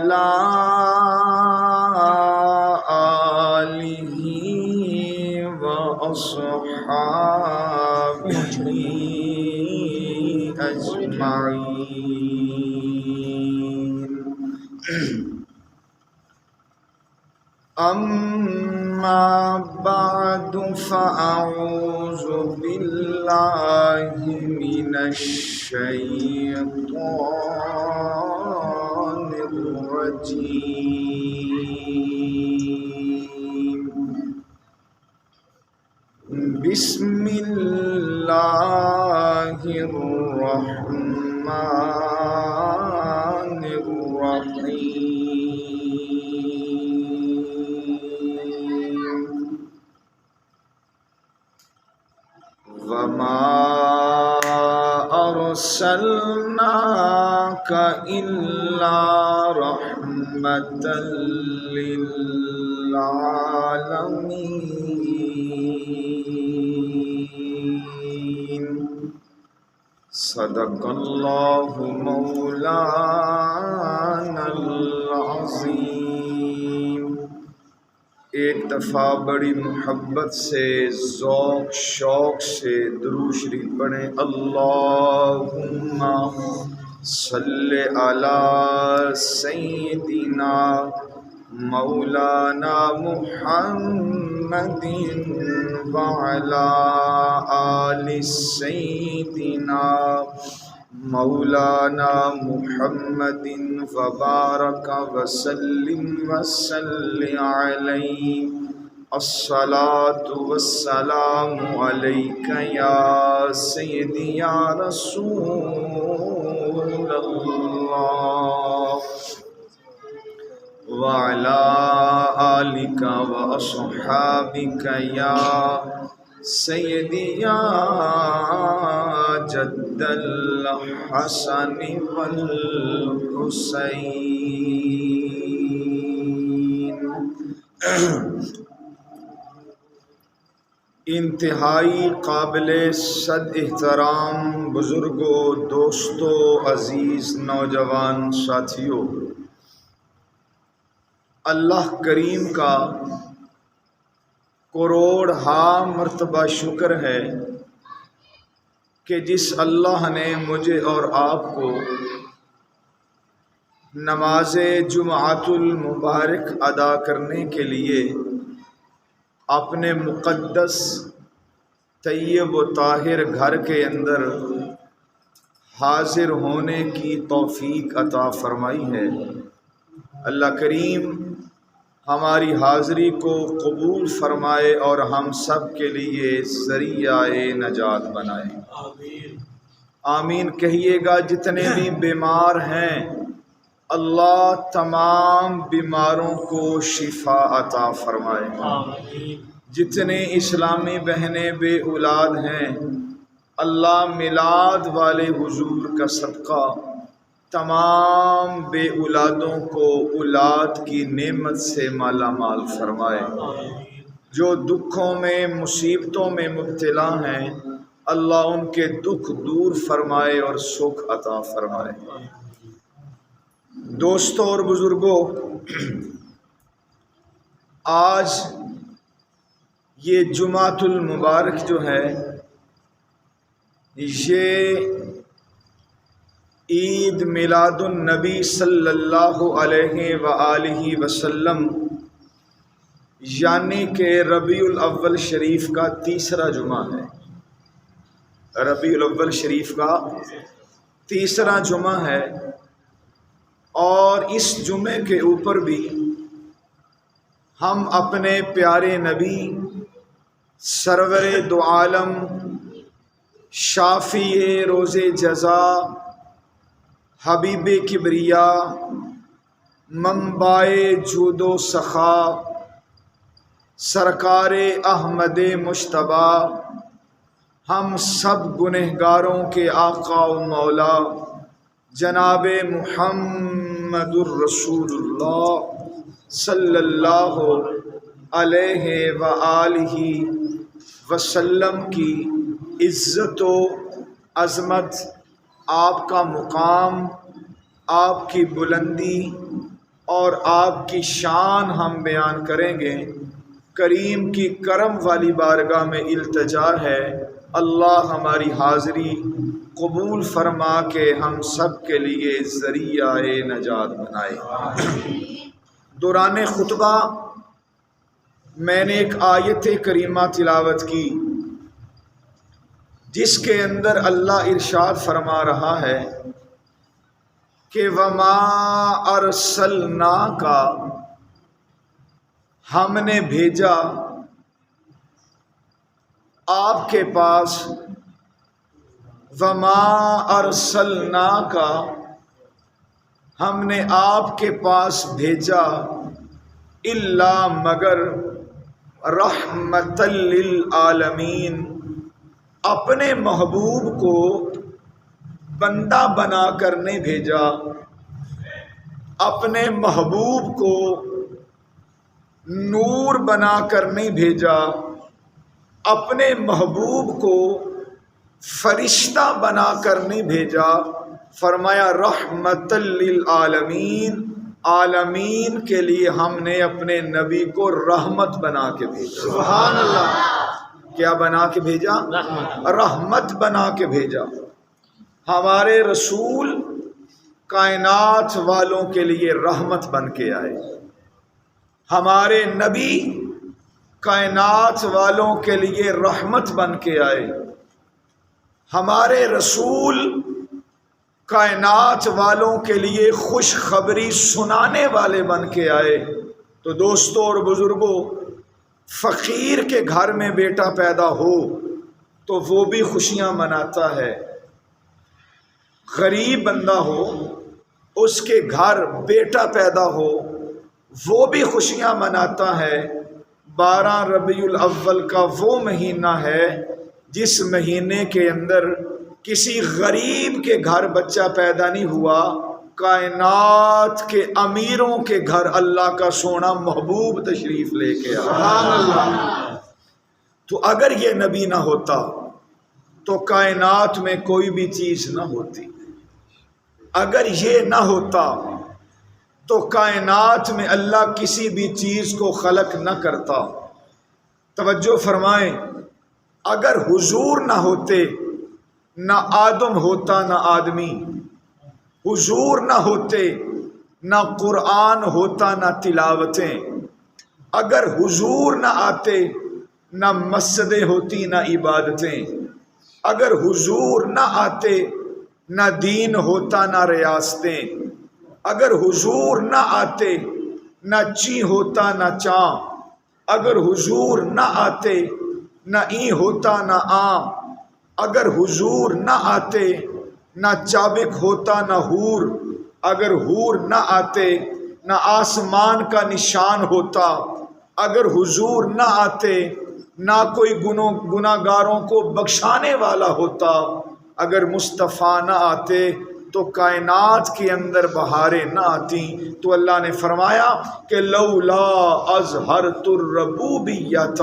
وعلى آله وأصحابه أجمعين. أما بعد فأعوذ بالله من الشيطان الرجيم. بسم الله الرحمن الرحيم. وما أرسلناك إلا رحمة للعالمين. صدق الله مولانا العظيم. ایک دفعہ بڑی محبت سے ذوق شوق سے درود شریف پڑھیں. اللہم صلی علی سیدنا مولانا محمد وعلی آل سیدنا مولانا محمد وبارک وسلم وصلی علیہ. الصلاۃ والسلام علیک یا سیدی یا رسول اللہ وعلی آلک واصحابک یا سیدی یا جد الحسن والحسین. انتہائی قابل صد احترام بزرگوں، دوستوں، عزیز نوجوان ساتھیوں، اللہ کریم کا کروڑ ہاں مرتبہ شکر ہے کہ جس اللہ نے مجھے اور آپ کو نماز جمعۃ المبارک ادا کرنے کے لیے اپنے مقدس طیب و طاہر گھر کے اندر حاضر ہونے کی توفیق عطا فرمائی ہے. اللہ کریم ہماری حاضری کو قبول فرمائے اور ہم سب کے لیے ذریعہ نجات بنائے. آمین آمین کہیے گا. جتنے بھی بیمار ہیں اللہ تمام بیماروں کو شفا عطا فرمائے. آمین. جتنے اسلامی بہنیں بے اولاد ہیں اللہ میلاد والے حضور کا صدقہ تمام بے اولادوں کو اولاد کی نعمت سے مالا مال فرمائے. جو دکھوں میں مصیبتوں میں مبتلا ہیں اللہ ان کے دکھ دور فرمائے اور سکھ عطا فرمائے. دوستوں اور بزرگوں، آج یہ جمعۃ المبارک جو ہے یہ عید میلاد النبی صلی اللہ علیہ وآلہ وسلم یعنی کہ ربیع الاول شریف کا تیسرا جمعہ ہے. ربیع الاول شریف کا تیسرا جمعہ ہے اور اس جمعے کے اوپر بھی ہم اپنے پیارے نبی سرور دو عالم شافی روز جزا حبیب کبریا منبع جود و سخا سرکار احمد مجتبی ہم سب گنہگاروں کے آقا و مولا جناب محمد الرسول اللہ صلی اللہ علیہ وآلہ وسلم کی عزت و عظمت، آپ کا مقام، آپ کی بلندی، اور آپ کی شان ہم بیان کریں گے۔ کریم کی کرم والی بارگاہ میں التجا ہے، اللہ ہماری حاضری قبول فرما کے ہم سب کے لیے ذریعہ نجات بنائے۔ دوران خطبہ میں نے ایک آیت کریمہ تلاوت کی جس کے اندر اللہ ارشاد فرما رہا ہے کہ وَمَا أَرْسَلْنَاكَ، ہم نے بھیجا آپ کے پاس، وَمَا أَرْسَلْنَاكَ، ہم نے آپ کے پاس بھیجا، إِلَّا مگر رحمۃ للعالمین، اپنے محبوب کو بندہ بنا کر نہیں بھیجا، اپنے محبوب کو نور بنا کر نہیں بھیجا، اپنے محبوب کو فرشتہ بنا کر نہیں بھیجا، فرمایا رحمت للعالمین، عالمین کے لیے ہم نے اپنے نبی کو رحمت بنا کے بھیجا۔ سبحان اللہ، کیا بنا کے بھیجا؟ رحمت بنا کے بھیجا۔ ہمارے رسول کائنات والوں کے لیے رحمت بن کے آئے، ہمارے نبی کائنات والوں کے لیے رحمت بن کے آئے، ہمارے رسول کائنات والوں کے لیے خوشخبری سنانے والے بن کے آئے۔ تو دوستوں اور بزرگوں، فقیر کے گھر میں بیٹا پیدا ہو تو وہ بھی خوشیاں مناتا ہے، غریب بندہ ہو اس کے گھر بیٹا پیدا ہو وہ بھی خوشیاں مناتا ہے۔ 12 ربیع الاول کا وہ مہینہ ہے جس مہینے کے اندر کسی غریب کے گھر بچہ پیدا نہیں ہوا، کائنات کے امیروں کے گھر اللہ کا سونا محبوب تشریف لے کے آیا۔ سبحان اللہ۔ تو اگر یہ نبی نہ ہوتا تو کائنات میں کوئی بھی چیز نہ ہوتی، اگر یہ نہ ہوتا تو کائنات میں اللہ کسی بھی چیز کو خلق نہ کرتا۔ توجہ فرمائیں، اگر حضور نہ ہوتے نہ آدم ہوتا نہ آدمی، حضور نہ ہوتے نہ قرآن ہوتا نہ تلاوتیں، اگر حضور نہ آتے نہ مسجدیں ہوتی نہ عبادتیں، اگر حضور نہ آتے نہ دین ہوتا نہ ریاستیں، اگر حضور نہ آتے نہ چی ہوتا نہ چاں، اگر حضور نہ آتے نہ ای ہوتا نہ آں، اگر حضور نہ آتے نہ چابک ہوتا نہ حور، اگر حور نہ آتے نہ آسمان کا نشان ہوتا، اگر حضور نہ آتے نہ کوئی گناہگاروں کو بخشانے والا ہوتا، اگر مصطفیٰ نہ آتے تو کائنات کے اندر بہاریں نہ آتی۔ تو اللہ نے فرمایا کہ لولا اظہرت الربوبیۃ،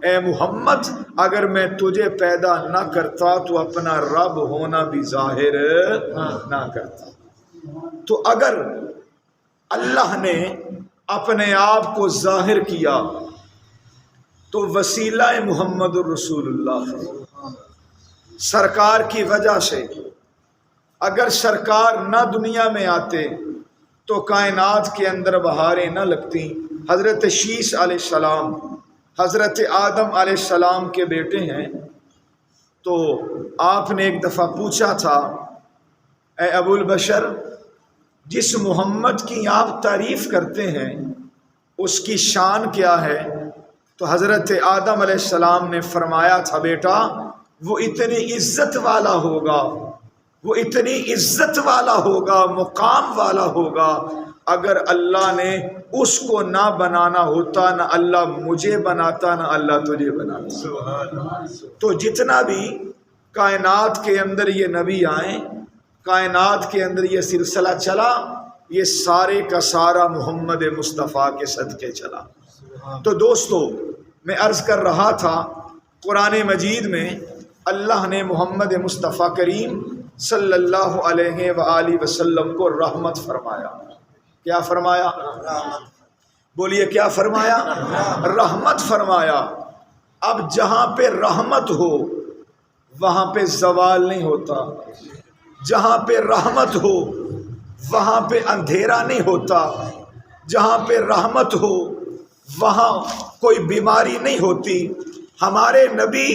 اے محمد اگر میں تجھے پیدا نہ کرتا تو اپنا رب ہونا بھی ظاہر نہ کرتا۔ تو اگر اللہ نے اپنے آپ کو ظاہر کیا تو وسیلہ محمد الرسول اللہ سرکار کی وجہ سے، اگر سرکار نہ دنیا میں آتے تو کائنات کے اندر بہاریں نہ لگتی۔ حضرت شیس علیہ السلام حضرت آدم علیہ السلام کے بیٹے ہیں، تو آپ نے ایک دفعہ پوچھا تھا اے ابو البشر، جس محمد کی آپ تعریف کرتے ہیں اس کی شان کیا ہے؟ تو حضرت آدم علیہ السلام نے فرمایا تھا بیٹا وہ اتنی عزت والا ہوگا، وہ اتنی عزت والا ہوگا، مقام والا ہوگا، اگر اللہ نے اس کو نہ بنانا ہوتا نہ اللہ مجھے بناتا نہ اللہ تجھے بناتا۔ تو جتنا بھی کائنات کے اندر یہ نبی آئیں، کائنات کے اندر یہ سلسلہ چلا، یہ سارے کا سارا محمد مصطفیٰ کے صدقے چلا۔ تو دوستو میں عرض کر رہا تھا قرآن مجید میں اللہ نے محمد مصطفیٰ کریم صلی اللہ علیہ وآلہ وسلم کو رحمت فرمایا۔ کیا فرمایا؟ بولیے کیا فرمایا؟ رحمت فرمایا۔ اب جہاں پہ رحمت ہو وہاں پہ زوال نہیں ہوتا، جہاں پہ رحمت ہو وہاں پہ اندھیرا نہیں ہوتا، جہاں پہ رحمت ہو وہاں کوئی بیماری نہیں ہوتی۔ ہمارے نبی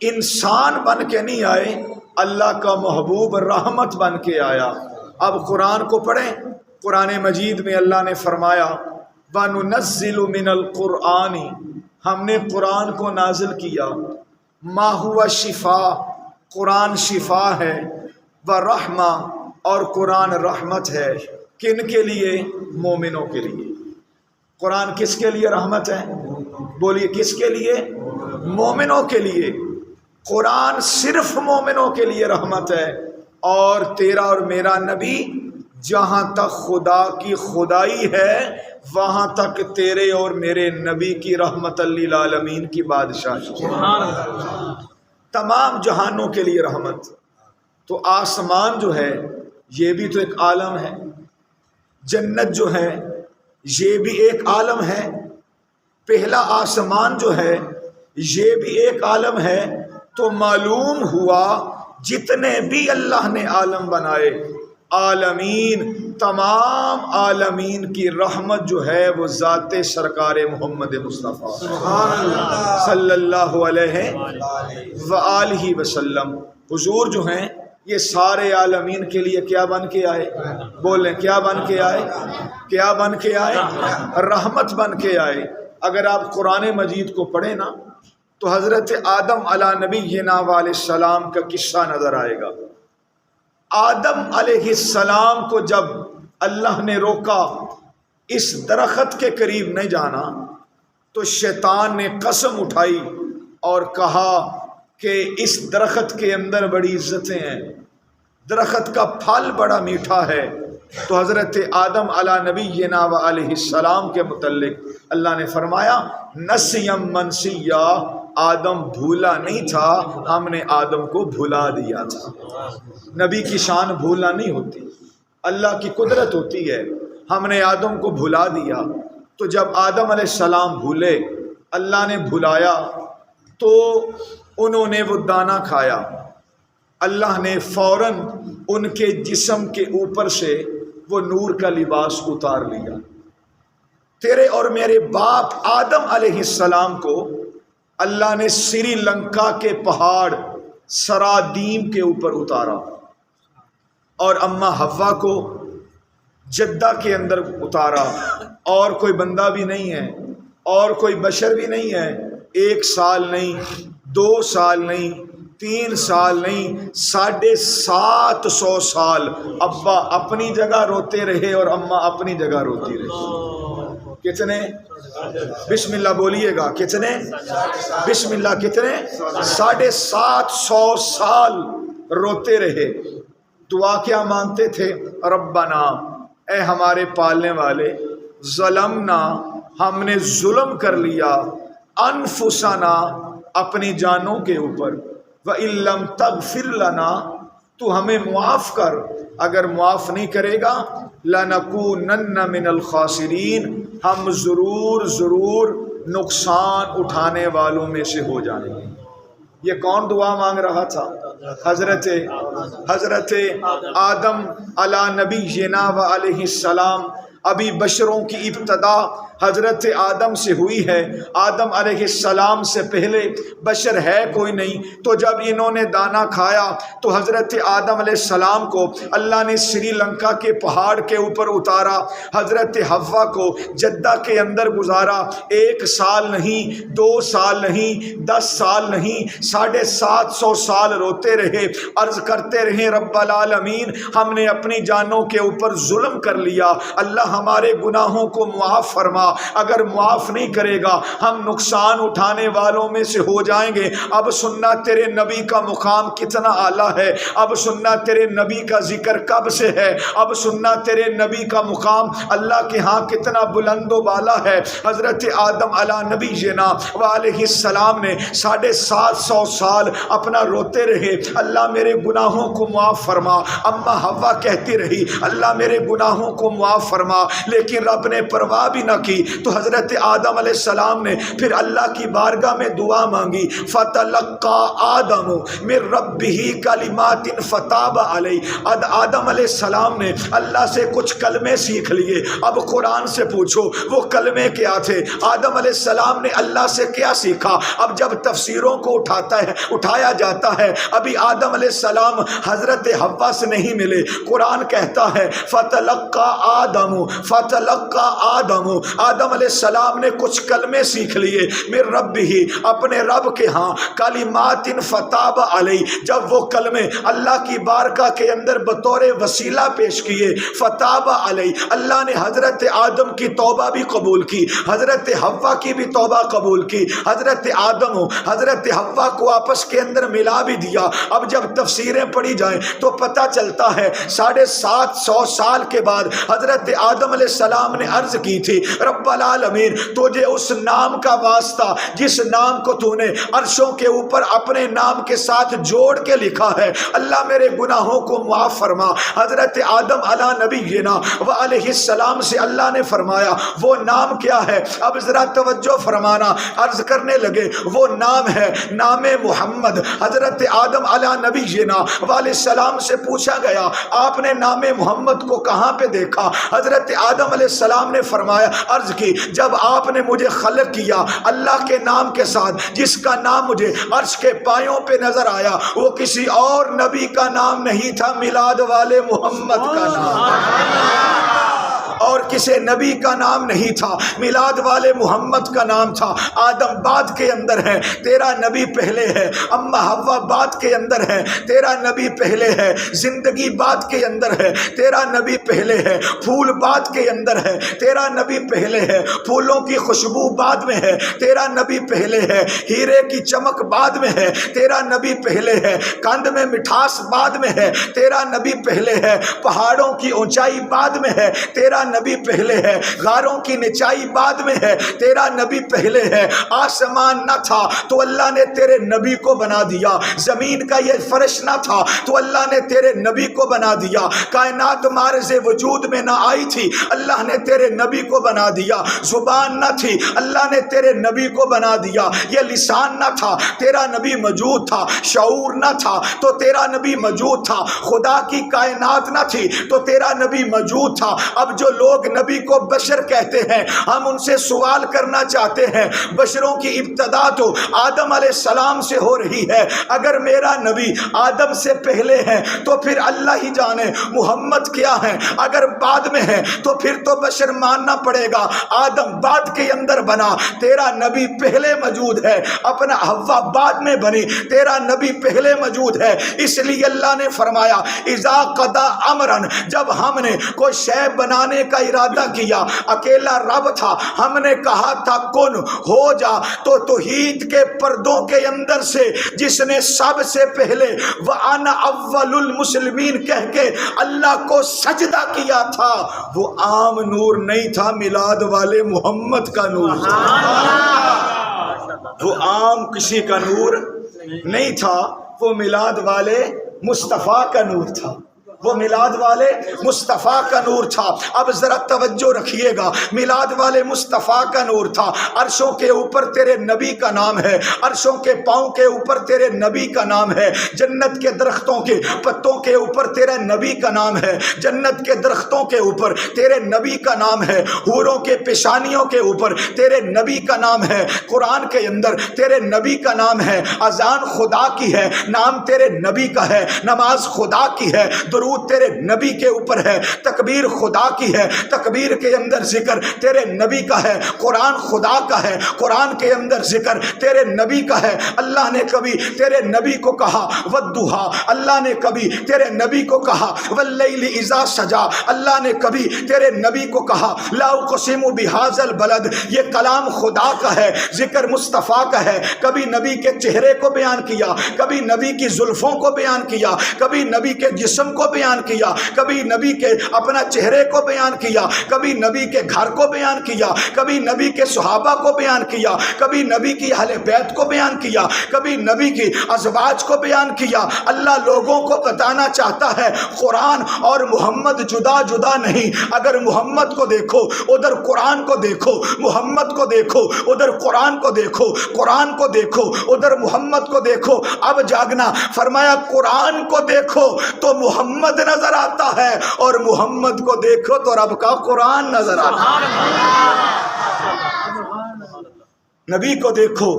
انسان بن کے نہیں آئے، اللہ کا محبوب رحمت بن کے آیا۔ اب قرآن کو پڑھیں، قرآن مجید میں اللہ نے فرمایا وَنُنَزِّلُ مِنَ الْقُرْآنِ، ہم نے قرآن کو نازل کیا، مَا هُوَ شِفَاء، قرآن شفا ہے، وَرَحْمَةٌ، اور قرآن رحمت ہے۔ کن کے لیے؟ مومنوں کے لیے۔ قرآن کس کے لیے رحمت ہے؟ بولیے کس کے لیے؟ مومنوں کے لیے۔ قرآن صرف مومنوں کے لیے رحمت ہے، اور تیرا اور میرا نبی جہاں تک خدا کی خدائی ہے وہاں تک تیرے اور میرے نبی کی رحمت للعالمین کی بادشاہی ہے، تمام جہانوں کے لیے رحمت۔ تو آسمان جو ہے یہ بھی تو ایک عالم ہے، جنت جو ہے یہ بھی ایک عالم ہے، پہلا آسمان جو ہے یہ بھی ایک عالم ہے۔ تو معلوم ہوا جتنے بھی اللہ نے عالم بنائے، عالمین، تمام عالمین کی رحمت جو ہے وہ ذات سرکار محمد مصطفیٰ صلی اللہ علیہ وآلہ وسلم، حضور جو ہیں یہ سارے عالمین کے لیے کیا بن کے آئے؟ بولیں کیا بن کے آئے؟ کیا بن کے آئے؟ رحمت بن کے آئے۔ اگر آپ قرآن مجید کو پڑھیں نا تو حضرت آدم علیہ نبینا علیہ السلام کا قصہ نظر آئے گا۔ آدم علیہ السلام کو جب اللہ نے روکا اس درخت کے قریب نہیں جانا، تو شیطان نے قسم اٹھائی اور کہا کہ اس درخت کے اندر بڑی عزتیں ہیں، درخت کا پھل بڑا میٹھا ہے۔ تو حضرت آدم علیہ نبینا علیہ السلام کے متعلق اللہ نے فرمایا نسیم منسیا، آدم بھولا نہیں تھا، ہم نے آدم کو بھلا دیا تھا۔ نبی کی شان بھولنا نہیں ہوتی، اللہ کی قدرت ہوتی ہے۔ ہم نے آدم کو بھلا دیا، تو جب آدم علیہ السلام بھولے، اللہ نے بھلایا، تو انہوں نے وہ دانہ کھایا، اللہ نے فوراً ان کے جسم کے اوپر سے وہ نور کا لباس اتار لیا۔ تیرے اور میرے باپ آدم علیہ السلام کو اللہ نے سری لنکا کے پہاڑ سرادیم کے اوپر اتارا، اور اماں حوا کو جدہ کے اندر اتارا، اور کوئی بندہ بھی نہیں ہے اور کوئی بشر بھی نہیں ہے۔ 1 سال نہیں، 2 سال نہیں، 3 سال نہیں، 750 سال ابا اپنی جگہ روتے رہے اور اماں اپنی جگہ روتی رہی۔ کتنے؟ بسم اللہ بولیے گا، کتنے؟ بسم اللہ کتنے؟ 750 سال روتے رہے۔ دعا کیا مانگتے تھے؟ ربنا، اے ہمارے پالنے والے، ظلمنا، ہم نے ظلم کر لیا، انفسنا، اپنی جانوں کے اوپر، وَإِن لَّمْ تَغْفِرْ لَنَا، تو ہمیں معاف کر، اگر معاف نہیں کرے گا لَنَكُونَنَّ مِنَ الْخَاسِرِينَ، ہم ضرور نقصان اٹھانے والوں میں سے ہو جائیں گے۔ یہ کون دعا مانگ رہا تھا؟ حضرت آدم علیہ نبینا و علیہ السلام۔ ابھی بشروں کی ابتدا حضرت آدم سے ہوئی ہے، آدم علیہ السلام سے پہلے بشر ہے کوئی نہیں۔ تو جب انہوں نے دانہ کھایا تو حضرت آدم علیہ السلام کو اللہ نے سری لنکا کے پہاڑ کے اوپر اتارا، حضرت حوا کو جدہ کے اندر گزارا۔ 1 سال نہیں، 2 سال نہیں، 10 سال نہیں، 750 سال روتے رہے، عرض کرتے رہے رب العالمین ہم نے اپنی جانوں کے اوپر ظلم کر لیا، اللہ ہمارے گناہوں کو معاف فرما، تھا، اگر معاف نہیں کرے گا ہم نقصان اٹھانے والوں میں سے ہو جائیں گے۔ اب سننا تیرے نبی کا مقام کتنا اعلیٰ ہے، اب سننا تیرے نبی کا ذکر کب سے ہے، اب سننا تیرے نبی کا مقام اللہ کے ہاں کتنا بلند و بالا ہے۔ حضرت آدم علی نبی جنا علیہ السلام نے 750 سال اپنا روتے رہے، اللہ میرے گناہوں کو معاف فرما۔ اماں حوا کہتی رہی اللہ میرے گناہوں کو معاف فرما، لیکن رب نے پرواہ بھی نہ کی۔ تو حضرت آدم علیہ السلام نے پھر اللہ کی بارگاہ میں دعا مانگی، فتلقى آدم من ربہ کلمات فتاب علیہ۔ آدم علیہ السلام نے اللہ سے کچھ کلمے سیکھ لیے۔ اب قرآن سے پوچھو وہ کلمے کیا تھے؟ آدم علیہ السلام نے اللہ سے کیا سیکھا؟ اب جب تفسیروں کو اٹھایا جاتا ہے، ابھی آدم علیہ السلام حضرت حوا سے نہیں ملے۔ قرآن کہتا ہے فتلقى آدم، آدم علیہ السلام نے کچھ کلمے سیکھ لیے من ربہ، اپنے رب کے ہاں، کلمات فتاب علیہ، جب وہ کلمے اللہ کی بارگاہ کے اندر بطور وسیلہ پیش کیے، فتاب علیہ، اللہ نے حضرت آدم کی توبہ بھی قبول کی، حضرت حوا کی بھی توبہ قبول کی، حضرت آدم و حضرت حوا کو آپس کے اندر ملا بھی دیا۔ اب جب تفسیریں پڑھی جائیں تو پتہ چلتا ہے 750 سال کے بعد حضرت آدم علیہ السلام نے عرض کی تھی رب العالمین تجھے اس نام کا واسطہ جس نام کو تو نے عرشوں کے اوپر اپنے نام کے ساتھ جوڑ کے لکھا ہے، اللہ میرے گناہوں کو معاف فرما۔ حضرت آدم علی نبینا و علیہ السلام سے اللہ نے فرمایا وہ نام کیا ہے؟ اب ذرا توجہ فرمانا، عرض کرنے لگے وہ نام ہے نام محمد۔ حضرت آدم علی نبینا و علیہ السلام سے پوچھا گیا آپ نے نام محمد کو کہاں پہ دیکھا؟ حضرت آدم علیہ السلام نے فرمایا، عرض کی جب آپ نے مجھے خلق کیا اللہ کے نام کے ساتھ، جس کا نام مجھے عرش کے پایوں پہ نظر آیا وہ کسی اور نبی کا نام نہیں تھا، میلاد والے محمد کا نام، اور کسی نبی کا نام نہیں تھا، میلاد والے محمد کا نام تھا۔ آدم بعد کے اندر ہے، تیرا نبی پہلے ہے، اماں حوا بعد کے اندر ہے، تیرا نبی پہلے ہے، زندگی بعد کے اندر ہے، تیرا نبی پہلے ہے، پھول بعد کے اندر ہے، تیرا نبی پہلے ہے، پھولوں کی خوشبو بعد میں ہے، تیرا نبی پہلے ہے، ہیرے کی چمک بعد میں ہے، تیرا نبی پہلے ہے، کاند میں مٹھاس بعد میں ہے، تیرا نبی پہلے ہے، پہاڑوں کی اونچائی بعد میں ہے، تیرا نبی پہلے ہے، غاروں کی نچائی بعد میں ہے، تیرا نبی پہلے ہے۔ آسمان نہ تھا تو اللہ نے تیرے نبی کو بنا دیا، زمین کا یہ فرش نہ تھا تو اللہ نے تیرے نبی کو بنا دیا، کائنات معرض وجود میں نہ آئی تھی اللہ نے تیرے نبی کو بنا دیا، زبان نہ تھی اللہ نے تیرے نبی کو بنا دیا، یہ لسان نہ تھا تیرا نبی موجود تھا، شعور نہ تھا تو تیرا نبی موجود تھا، خدا کی کائنات نہ تھی تو تیرا نبی موجود تھا۔ اب جو لوگ نبی کو بشر کہتے ہیں ہم ان سے سوال کرنا چاہتے ہیں، بشروں کی ابتدا تو آدم علیہ السلام سے ہو رہی ہے، اگر میرا نبی آدم سے پہلے ہے تو پھر اللہ ہی جانے محمد کیا ہے، اگر بعد میں ہے تو پھر تو بشر ماننا پڑے گا آدم بعد کے اندر بنا، تیرا نبی پہلے موجود ہے، اپنا حوا بعد میں بنی، تیرا نبی پہلے موجود ہے۔ اس لیے اللہ نے فرمایا اذا قضا امرا، جب ہم نے کوئی شے بنانے کا ارادہ کیا، اکیلا رب تھا، ہم نے کہا تھا کن ہو جا، تو توحید کے پردوں کے اندر سے جس نے سب سے پہلے وَأَنَا أَوَّلُ الْمُسْلِمِينَ کہہ کے اللہ کو سجدہ کیا تھا، وہ عام نور نہیں تھا، میلاد والے محمد کا نور تھا، وہ عام کسی کا نور نہیں تھا، وہ میلاد والے مصطفیٰ کا نور تھا، وہ میلاد والے مصطفیٰ کا نور تھا۔ اب ذرا توجہ رکھیے گا، میلاد والے مصطفیٰ کا نور تھا، عرشوں کے اوپر تیرے نبی کا نام ہے، عرشوں کے پاؤں کے اوپر تیرے نبی کا نام ہے، جنت کے درختوں کے پتوں کے اوپر تیرے نبی کا نام ہے، جنت کے درختوں کے اوپر تیرے نبی کا نام ہے، حوروں کے پیشانیوں کے اوپر تیرے نبی کا نام ہے، قرآن کے اندر تیرے نبی کا نام ہے، اذان خدا کی ہے، نام تیرے نبی کا ہے، نماز خدا کی ہے، درود درود تیرے نبی کے اوپر ہے، تکبیر خدا کی ہے، تکبیر کے اندر ذکر تیرے نبی کا ہے، قرآن خدا کا ہے، قرآن کے اندر ذکر تیرے نبی کا ہے۔ اللہ نے کبھی تیرے نبی کو کہا والضحیٰ، اللہ نے کبھی تیرے نبی کو کہا واللیل اذا سجا، اللہ نے کبھی تیرے نبی کو کہا لا اقسم بہذا البلد، یہ کلام خدا کا ہے، ذکر مصطفیٰ کا ہے۔ کبھی نبی کے چہرے کو بیان کیا، کبھی نبی کی زلفوں کو بیان کیا، کبھی نبی کے جسم کو بیان کیا، کبھی نبی کے اپنا چہرے کو بیان کیا، کبھی نبی کے گھر کو بیان کیا، کبھی نبی کے صحابہ کو بیان کیا، کبھی نبی کی اہل بیت کو بیان کیا، کبھی نبی کی ازواج کو بیان کیا۔ اللہ لوگوں کو بتانا چاہتا ہے قرآن اور محمد جدا جدا نہیں۔ اگر محمد کو دیکھو ادھر قرآن کو دیکھو، محمد کو دیکھو ادھر قرآن کو دیکھو، قرآن کو دیکھو ادھر محمد کو دیکھو۔ اب جاگنا، فرمایا قرآن کو دیکھو تو محمد نظر آتا ہے، اور محمد کو دیکھو تو رب کا قرآن نظر آتا ہے۔ نبی کو دیکھو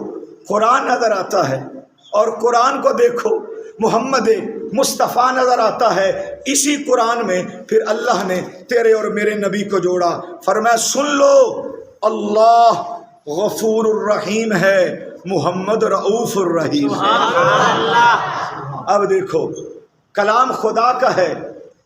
قرآن نظر آتا ہے، اور قرآن کو دیکھو محمد مصطفیٰ نظر آتا ہے۔ اسی قرآن میں پھر اللہ نے تیرے اور میرے نبی کو جوڑا، فرمایا سن لو اللہ غفور الرحیم ہے، محمد رؤوف الرحیم ہے۔ اب دیکھو کلام خدا کا ہے،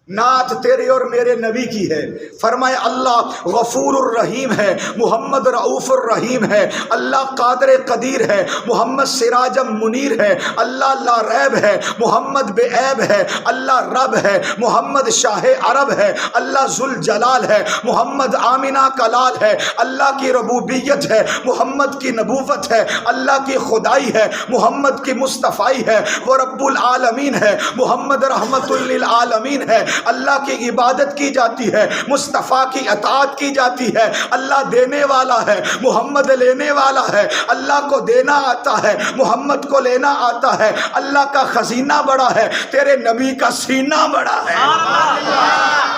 نعت تیرے اور میرے نبی کی ہے۔ فرمایا اللہ غفور الرحیم ہے، محمد رؤوف الرحیم ہے، اللہ قادر قدیر ہے، محمد سراج منیر ہے، اللہ لا ریب ہے، محمد بے عیب ہے، اللہ رب ہے، محمد شاہ عرب ہے، اللہ ذوالجلال ہے، محمد آمنہ کلال ہے، اللہ کی ربوبیت ہے، محمد کی نبوت ہے، اللہ کی خدائی ہے، محمد کی مصطفائی ہے، وہ رب العالمین ہے، محمد رحمت للعالمین ہے، اللہ کی عبادت کی جاتی ہے، مصطفیٰ کی اطاعت کی جاتی ہے، اللہ دینے والا ہے، محمد لینے والا ہے، اللہ کو دینا آتا ہے، محمد کو لینا آتا ہے، اللہ کا خزینہ بڑا ہے، تیرے نبی کا سینہ بڑا ہے،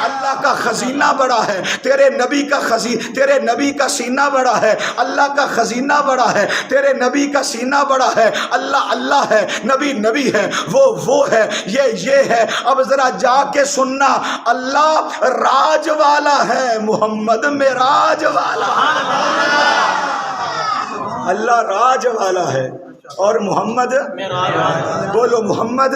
اللہ کا خزینہ بڑا ہے، تیرے نبی کا سینہ بڑا ہے، اللہ کا خزینہ بڑا ہے، تیرے نبی کا سینہ بڑا ہے، اللہ اللہ ہے، نبی نبی ہے، وہ ہے، یہ ہے۔ اب ذرا جا کے سننا، اللہ راج والا ہے، محمد معراج والا ہے۔ اللہ راج والا ہے اور محمد بولو محمد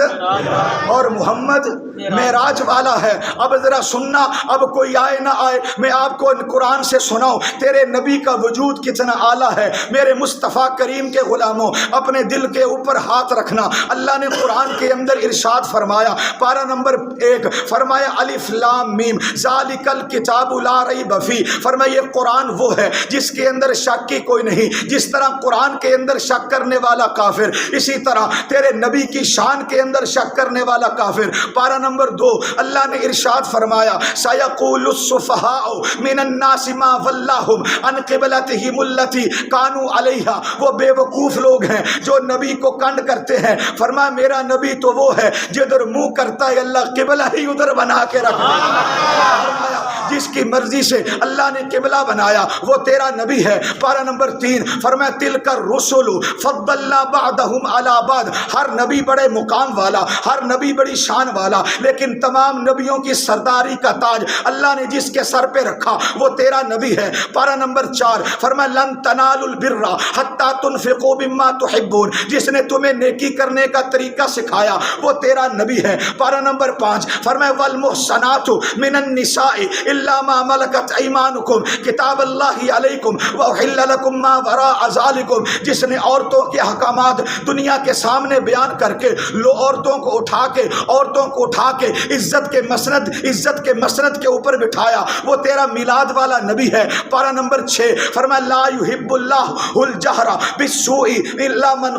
اور محمد معراج والا ہے۔ اب ذرا سننا، اب کوئی آئے نہ آئے، میں آپ کو قرآن سے سناؤں تیرے نبی کا وجود کتنا اعلیٰ ہے۔ میرے مصطفیٰ کریم کے غلاموں، اپنے دل کے اوپر ہاتھ رکھنا۔ اللہ نے قرآن کے اندر ارشاد فرمایا، پارہ نمبر 1، فرمایا الف لام میم ذالک الکتاب لا ریب فیہ، فرمایا یہ قرآن وہ ہے جس کے اندر شک کی کوئی نہیں۔ جس طرح قرآن کے اندر شک کرنے والا کافر، اسی طرح تیرے نبی کی شان کے اندر شک کرنے والا کافر۔ پارہ نمبر 2، اللہ نے ارشاد فرمایا سیقول السفہاء من الناس ما ولاہم عن قبلتہم التی کانوا علیہا، وہ بے وقوف لوگ ہیں جو نبی کو کنڈ کرتے ہیں۔ فرمایا میرا نبی تو وہ ہے جدھر منہ کرتا ہے اللہ قبلہ ہی ادھر بنا کے رکھتا ہے، جس کی مرضی سے اللہ نے قبلہ بنایا وہ تیرا نبی ہے۔ پارہ نمبر 3، فرمایا تلک الرسل فضلنا بعدهم علی بعد، ہر نبی بڑے مقام والا، ہر نبی بڑی شان والا، لیکن تمام نبیوں کی سرداری کا تاج اللہ نے جس کے سر پہ رکھا وہ تیرا نبی ہے۔ پارہ نمبر 4، فرمایا لن تنالوا البر حتی تنفقوا مما تحبون، جس نے تمہیں نیکی کرنے کا طریقہ سکھایا وہ تیرا نبی ہے۔ پارہ نمبر 5، فرمایا والمحصنات من النساء الا ما ملکت ایمانکم کتاب اللہ علیکم واحل لکم ما وراء ذالکم، جس نے عورتوں کے احکامات دنیا کے سامنے بیان کر کے عورتوں کو اٹھا کے عزت کے مسند کے اوپر بٹھایا وہ تیرا میلاد والا نبی ہے۔ پارہ نمبر 6، فرمایا لا یحب اللہ الجہر بالسوء الا من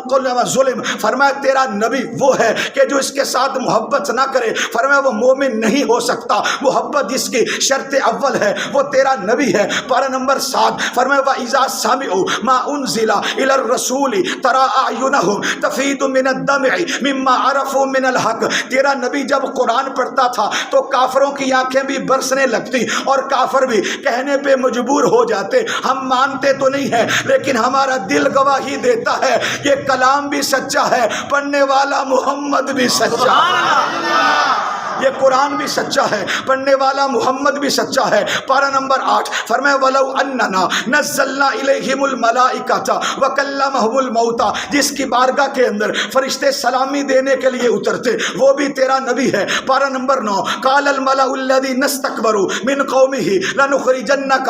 ظلم، فرمایا تیرا نبی وہ ہے کہ جو اس کے ساتھ محبت نہ کرے، فرمایا وہ مومن نہیں ہو سکتا، محبت جس کی شرط اول ہے وہ تیرا نبی ہے۔ پارہ نمبر 7، فرمایا وَإِذَا سَمِعُوا مَا أُنزِلَ إِلَى الرَّسُولِ تَرَىٰ أَعْيُنَهُمْ تَفِيضُ مِنَ الدَّمْعِ مِمَّا عَرَفُوا مِنَ الْحَقِّ، تیرا نبی جب قرآن پڑھتا تھا تو کافروں کی آنکھیں بھی برسنے لگتی اور کافر بھی کہنے پہ مجبور ہو جاتے ہم مانتے تو نہیں ہیں لیکن ہمارا دل گواہی دیتا ہے یہ کلام بھی سچا ہے، پڑھنے والا محمد بھی سچا ہے۔ یہ قرآن بھی سچا ہے، پڑھنے والا محمد بھی سچا ہے۔ پارہ نمبر 8 فرمایا وَلَوْ أَنَّنَا نَزَّلْنَا إِلَيْهِمُ الْمَلَائِكَةَ وَكَلَّمَهُمُ الْمَوْتَى، جس کی بارگاہ کے اندر فرشتے سلامی دینے کے لیے اترتے، وہ بھی تیرا نبی ہے۔ پارہ نمبر 9 قَالَ الْمَلَأُ الَّذِينَ اسْتَكْبَرُوا مِنْ قَوْمِهِ لَنُخْرِجَنَّكَ،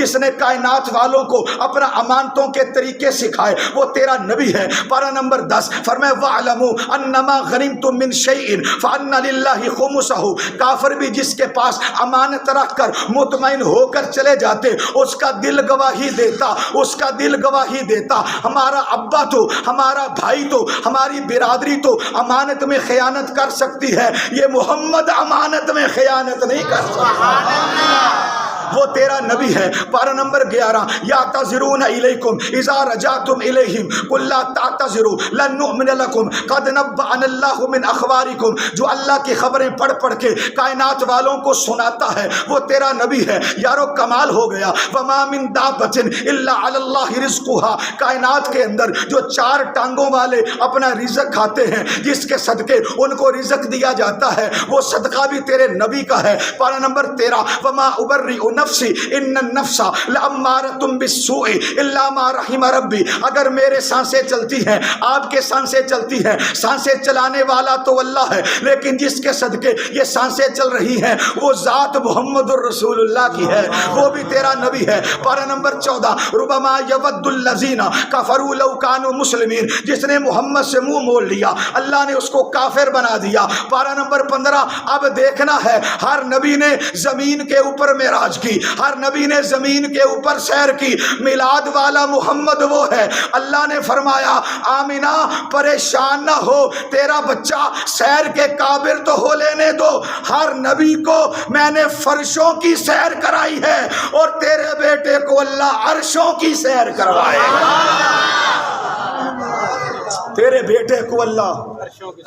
جس نے کائنات والوں کو اپنا امانتوں کے طریقے سکھائے، وہ تیرا نبی ہے۔ پارہ نمبر 10 فرمایا وَاعْلَمُوا أَنَّمَا غَنِمْتُم مِّن شَيْءٍ فَأَنَّ لِلَّهِ خُمُسَهُ، کافر بھی جس کے پاس امانت رکھ کر مطمئن ہو کر چلے جاتے، اس کا دل گواہی دیتا، اس کا دل گواہی دیتا ہمارا ابا تو، ہمارا بھائی تو، ہماری برادری تو امانت میں خیانت کر سکتی ہے، یہ محمد امانت میں خیانت نہیں کر سکتا، وہ تیرا نبی ہے۔ پارہ نمبر 11 یعتذرون الیکم اذا رجعتم الیہم قل لا تعتذروا لن نؤمن لکم قد نبأنا اللہ من اخبارکم، جو اللہ کی خبریں پڑھ پڑھ کے کائنات والوں کو سناتا ہے، وہ تیرا نبی ہے۔ یارو کمال ہو گیا۔ وما من دابۃ الا علی اللہ رزقها، کائنات کے اندر جو 4 ٹانگوں والے اپنا رزق کھاتے ہیں، جس کے صدقے ان کو رزق دیا جاتا ہے، وہ صدقہ بھی تیرے نبی کا ہے۔ پارہ نمبر 13 وما ابرئ نفسی ان النفس لامارۃ بالسوء الا ما رحم ربی، اگر میرے سانسیں چلتی ہیں، آپ کے سانسیں چلتی ہیں، سانسیں چلانے والا تو اللہ ہے، لیکن جس کے صدقے یہ سانسیں چل رہی ہیں وہ ذات محمد الرسول اللہ کی ہے، وہ بھی تیرا نبی ہے۔ پارہ نمبر 14 ربما یود الذین کفروا لو کانوا مسلمین، جس نے محمد سے منہ موڑ لیا اللہ نے اس کو کافر بنا دیا۔ پارہ نمبر 15 اب دیکھنا ہے، ہر نبی نے زمین کے اوپر معراج کی، ہر نبی نے زمین کے اوپر سیر کی، میلاد والا محمد وہ ہے۔ اللہ نے فرمایا آمینہ پریشان نہ ہو، تیرا بچہ سیر کے قابل تو ہو لینے دو، ہر نبی کو میں نے فرشوں کی سیر کرائی ہے اور تیرے بیٹے کو اللہ عرشوں کی سیر کروائے گا، تیرے بیٹے کو اللہ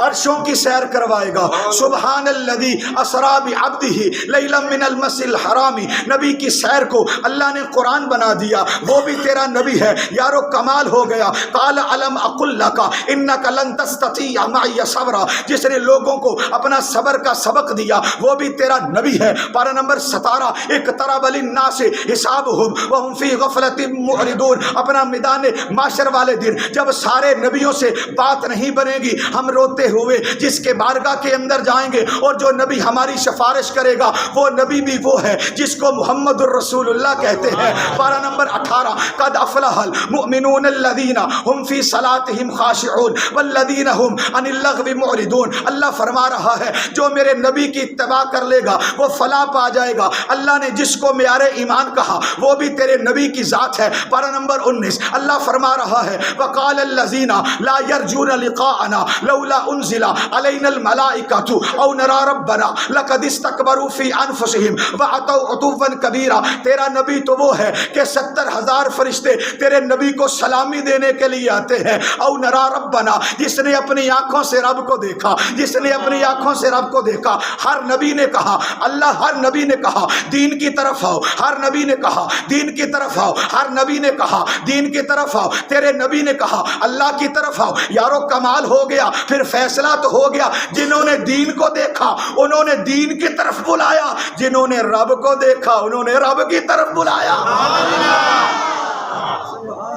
عرشوں کی سیر کروائے گا۔ سبحان الذی اسریٰ بعبدہ لیلا من المسجد الحرام، نبی کی سیر کو اللہ نے قرآن بنا دیا، وہ بھی تیرا نبی ہے۔ یارو کمال ہو گیا۔ قال الم اقل لک انک لن تستطیع معی صبرا، جس نے لوگوں کو اپنا صبر کا سبق دیا، وہ بھی تیرا نبی ہے۔ پارہ نمبر 17 اقترب للناس حسابہم وہم فی غفلۃ معرضون، اپنا میدان معشر والے دن جب سارے نبیوں سے بات نہیں بنے گی، ہم روتے ہوئے جس کے بارگاہ کے اندر جائیں گے، اور جو نبی ہماری سفارش کرے گا وہ نبی بھی وہ ہے جس کو محمد الرسول اللہ کہتے ہیں۔ پارہ نمبر 18 قد افلح المؤمنون الذین هم فی صلاتهم خاشعون والذین هم عن اللغو معرضون، اللہ فرما رہا ہے جو میرے نبی کی اتباع کر لے گا وہ فلاح پا جائے گا۔ اللہ نے جس کو معیار ایمان کہا وہ بھی تیرے نبی کی ذات ہے۔ پارہ نمبر 19 اللہ فرما رہا ہے وقال الذین لا یرجون لقاءنا لولا انزل علینا الملائکۃ او نری ربنا لقد استکبروا فی انفسہم وعتوا عتوا کبیرا، تیرا نبی تو وہ ہے کہ 70,000 فرشتے تیرے نبی کو سلامی دینے کے لیے آتے ہیں۔ او نری ربنا، جس نے اپنی آنکھوں سے رب کو دیکھا، جس نے اپنی آنکھوں سے رب کو دیکھا۔ ہر نبی نے کہا، اللہ ہر نبی نے کہا دین کی طرف آؤ، ہر نبی نے کہا دین کی طرف آؤ، ہر نبی نے کہا دین کی طرف آؤ، تیرے نبی نے کہا اللہ کی طرف آؤ۔ یارو کمال ہو گیا، پھر فیصلہ تو ہو گیا، جنہوں نے دین کو دیکھا انہوں نے دین کی طرف بلایا، جنہوں نے رب کو دیکھا انہوں نے رب کی طرف بلایا،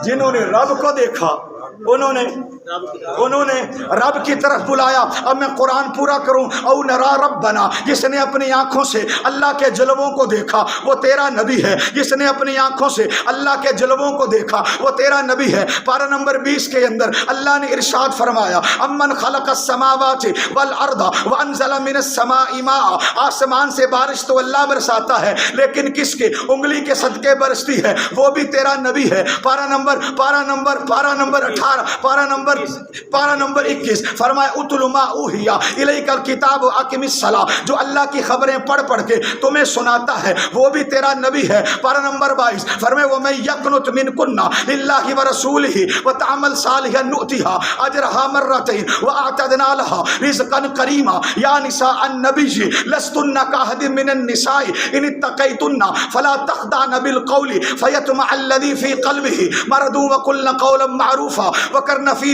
جنہوں نے رب کو دیکھا انہوں نے رب کی طرف بلایا۔ اب میں قرآن پورا کروں۔ او نرا ربنا، جس نے اپنی آنکھوں سے اللہ کے جلووں کو دیکھا وہ تیرا نبی ہے، جس نے اپنی آنکھوں سے اللہ کے جلووں کو دیکھا وہ تیرا نبی ہے۔ پارہ نمبر 20 کے اندر اللہ نے ارشاد فرمایا امن خلق السماوات والارض وانزل من السماء ماء، آسمان سے بارش تو اللہ برساتا ہے لیکن کس کے انگلی کے صدقے برستی ہے، وہ بھی تیرا نبی ہے۔ پارہ نمبر 18 پارہ نمبر 21 فرمایا اتل ما اوحی الیک الکتاب واقم الصلاۃ، جو اللہ کی خبریں پڑھ پڑھ کے تمہیں سناتا ہے وہ بھی تیرا نبی ہے۔ پارہ نمبر 22 فرمایا ومن یقنت منکن للہ ورسولہ وتعمل صالحا نؤتها اجرها مرتين واعتدنا لها رزقا کریما۔ یا نساء النبی لستن کاحد من النساء ان اتقیتن فلا تخضعن بالقول فیطمع الذی فی قلبہ مرض وقلن قولا معروفا وقرن فی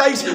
23।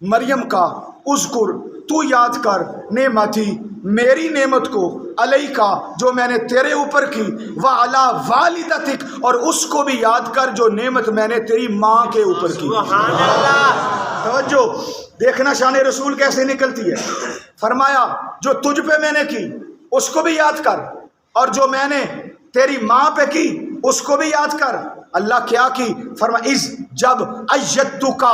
مریم کا اذکر تو یاد کر نعمتی میری نعمت کو علیہ کا جو میں نے تیرے اوپر کی وعلی والدتک اور اس کو بھی یاد کر جو نعمت میں نے تیری ماں کے اوپر کی۔ توجہ دیکھنا شان رسول کیسے نکلتی ہے۔ فرمایا جو تجھ پہ میں نے کی اس کو بھی یاد کر اور جو میں نے تیری ماں پہ کی اس کو بھی یاد کر۔ اللہ کیا کی؟ فرمایا اذ جب ایدتک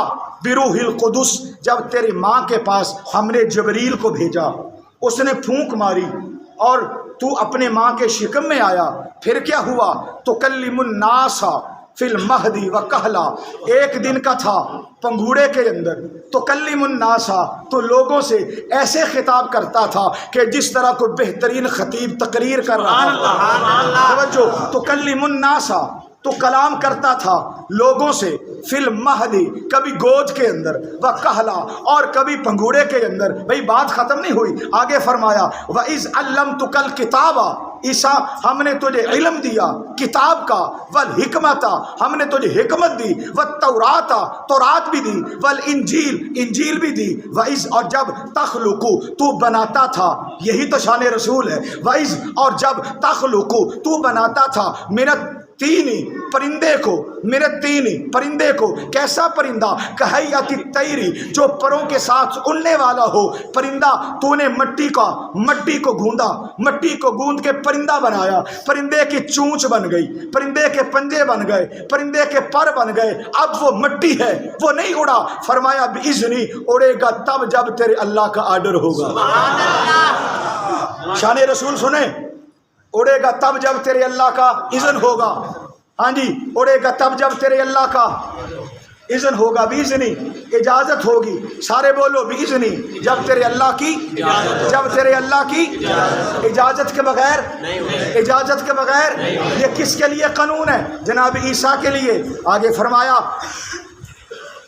بروح القدس جب تیری ماں کے پاس ہم نے جبریل کو بھیجا، اس نے پھونک ماری اور تو اپنے ماں کے شکم میں آیا، پھر کیا ہوا؟ تکلم الناس فی المہدی و کہلا، ایک دن کا تھا پنگوڑے کے اندر، تکلم الناس تو لوگوں سے ایسے خطاب کرتا تھا کہ جس طرح کوئی بہترین خطیب تقریر کر رہا ہے۔ توجہ، تکلم الناس تو کلام کرتا تھا لوگوں سے، فی المہدی کبھی گود کے اندر، و کہلا اور کبھی پنگوڑے کے اندر۔ بھئی بات ختم نہیں ہوئی، آگے فرمایا وَإِذْ عَلَّمْتُكَ الْكِتَابَ عیسیٰ ہم نے تجھے علم دیا کتاب کا، والحکمت ہم نے تجھے حکمت دی، والتورات تورات بھی دی، والانجیل انجیل بھی دی، وَإِذْ اور جب تخلق تو بناتا تھا، یہی تو شان رسول ہے، وَإِذْ اور جب تخلق تو بناتا تھا من تینی پرندے کو، میرے تینی پرندے کو، کیسا پرندہ؟ کہیات الطیری جو پروں کے ساتھ اڑنے والا ہو پرندہ، تو نے مٹی کو گوندا، مٹی کو گوند کے پرندہ بنایا، پرندے کی چونچ بن گئی، پرندے کے پنجے بن گئے، پرندے کے پر بن گئے، اب وہ مٹی ہے وہ نہیں اڑا۔ فرمایا بِإِذْنِ اڑے گا تب جب تیرے اللہ کا آرڈر ہوگا۔ شان رسول سنیں، اڑے گا تب جب تیرے اللہ کا اذن ہوگا۔ ہاں جی، اڑے گا تب جب تیرے اللہ کا اذن ہوگا، بِإِذْنِ اجازت ہوگی، سارے بولو بِإِذْنِ جب تیرے اللہ کی اجازت کے بغیر، اجازت کے بغیر۔ یہ کس کے لیے قانون ہے؟ جناب عیسیٰ کے لیے۔ آگے فرمایا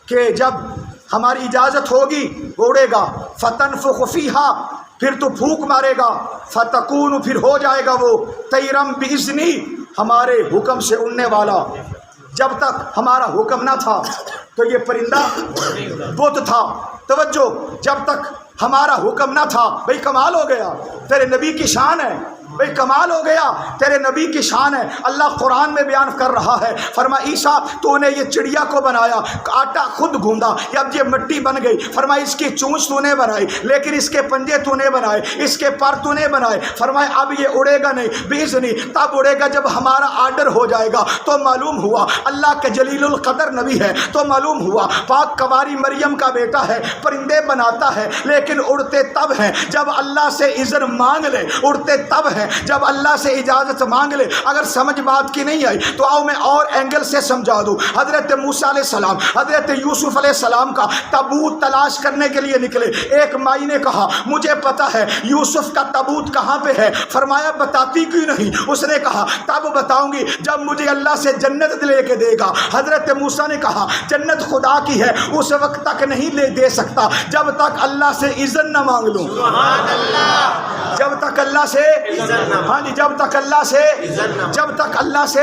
کہ جب ہماری اجازت ہوگی وہ اڑے گا، فَتَنْفُخُ فِيهَا پھر تو پھونک مارے گا، فتکون پھر ہو جائے گا وہ، طیرم بِإِذْنِ ہمارے حکم سے اڑنے والا۔ جب تک ہمارا حکم نہ تھا تو یہ پرندہ بت تھا۔ توجہ، جب تک ہمارا حکم نہ تھا۔ بھئی کمال ہو گیا، تیرے نبی کی شان ہے، بھئی کمال ہو گیا، تیرے نبی کی شان ہے۔ اللہ قرآن میں بیان کر رہا ہے، فرما عیسیٰ تو نے یہ چڑیا کو بنایا، آٹا خود گوندا، اب یہ مٹی بن گئی، فرما اس کی چونچ تو نے بنائی، لیکن اس کے پنجے تو نے بنائے، اس کے پر تو نے بنائے، فرمائے اب یہ اڑے گا نہیں، بِإِذْنِ تب اڑے گا جب ہمارا آرڈر ہو جائے گا۔ تو معلوم ہوا اللہ کا جلیل القدر نبی ہے، تو معلوم ہوا پاک کواری مریم کا بیٹا ہے، پرندے بناتا ہے لیکن اڑتے تب ہیں جب اللہ سے اذن مانگ لے، اڑتے تب ہیں جب اللہ سے اجازت مانگ لے۔ اگر سمجھ بات کی نہیں آئی تو آؤ میں اور اینگل سے سمجھا دوں۔ حضرت موسیٰ علیہ السلام، حضرت یوسف علیہ السلام کا تابوت تلاش کرنے کے لیے نکلے۔ ایک مائی نے کہا مجھے پتا ہے یوسف کا تابوت کہاں پہ ہے، فرمایا بتاتی کیوں نہیں؟ اس نے کہا تب بتاؤں گی جب مجھے اللہ سے جنت لے کے دے گا۔ حضرت موسیٰ نے کہا جنت خدا کی ہے، اس وقت تک نہیں دے سکتا جب تک اللہ سے اذن نہ مانگ لوں۔ جب تک اللہ سے، ہاں جی، جب تک اللہ سے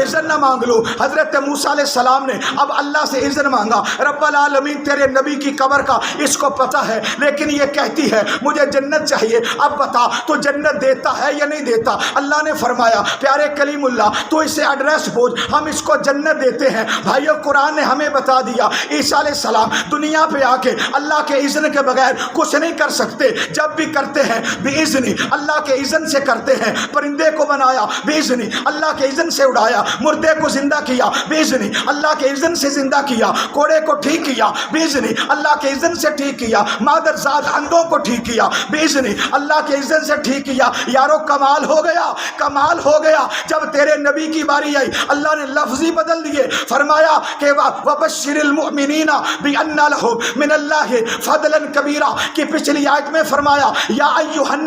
اذن نہ مانگ لو۔ حضرت موسیٰ علیہ السلام نے اب اللہ سے اذن مانگا، رب العالمین تیرے نبی کی قبر کا اس کو پتہ ہے لیکن یہ کہتی ہے مجھے جنت چاہیے، اب بتا تو جنت دیتا ہے یا نہیں دیتا؟ اللہ نے فرمایا پیارے کلیم اللہ تو اسے ایڈریس بھیج، ہم اس کو جنت دیتے ہیں۔ بھائیو قرآن نے ہمیں بتا دیا عیسیٰ علیہ السلام دنیا پہ آ کے اللہ کے اذن کے بغیر کچھ نہیں کر سکتے، جب بھی کرتے ہیں بِإِذْنِ اللہ کے اذن سے کرتے ہیں۔ پرندے کو بنایا بِإِذْنِ اللہ کے اذن سے اڑایا، مردے کو زندہ کیا بِإِذْنِ اللہ کے اذن سے زندہ کیا، کوڑے کو ٹھیک کیا بِإِذْنِ اللہ کے اذن سے ٹھیک کیا، مادرزاد اندھوں کو ٹھیک کیا بِإِذْنِ اللہ کے اذن سے ٹھیک کیا۔ یارو کمال ہو گیا، کمال ہو گیا۔ جب تیرے نبی کی باری آئی اللہ نے لفظ ہی بدل دیے، فرمایا کہ وَبَشِّرِ الْمُؤْمِنِينَ بِأَنَّ لَهُم مِّنَ اللَّهِ فَضْلًا كَبِيرًا کی پچھلی آیت میں فرمایا یا ایھا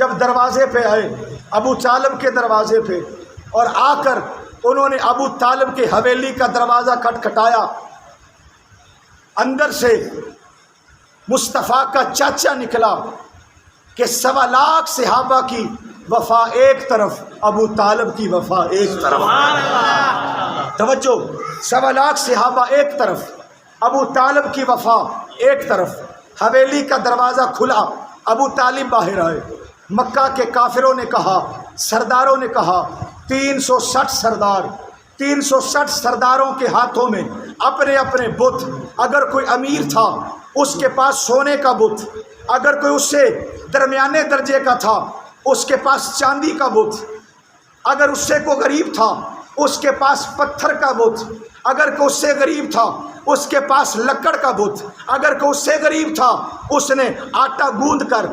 جب دروازے پہ آئے ابو طالب کے دروازے پہ، اور آ کر انہوں نے ابو طالب کے حویلی کا دروازہ کھٹکھٹایا، اندر سے مصطفیٰ کا چاچا نکلا کہ 1.25 لاکھ صحابہ کی وفا ایک طرف، ابو طالب کی وفا ایک طرف۔ توجہ، 1.25 لاکھ صحابہ ایک طرف، ابو طالب کی وفا ایک طرف۔ حویلی کا دروازہ کھلا، ابو طالب باہر آئے۔ مکہ کے کافروں نے کہا، سرداروں نے کہا، 360 سرداروں کے ہاتھوں میں اپنے اپنے بت، اگر کوئی امیر تھا اس کے پاس سونے کا بت، اگر کوئی اس سے درمیانے درجے کا تھا اس کے پاس چاندی کا بت، اگر اس سے کوئی غریب تھا اس کے پاس پتھر کا بت، اگر کوئی اس سے غریب تھا اس کے پاس لکڑ کا بت، اگر کوئی اس سے غریب تھا اس نے آٹا گوندھ کر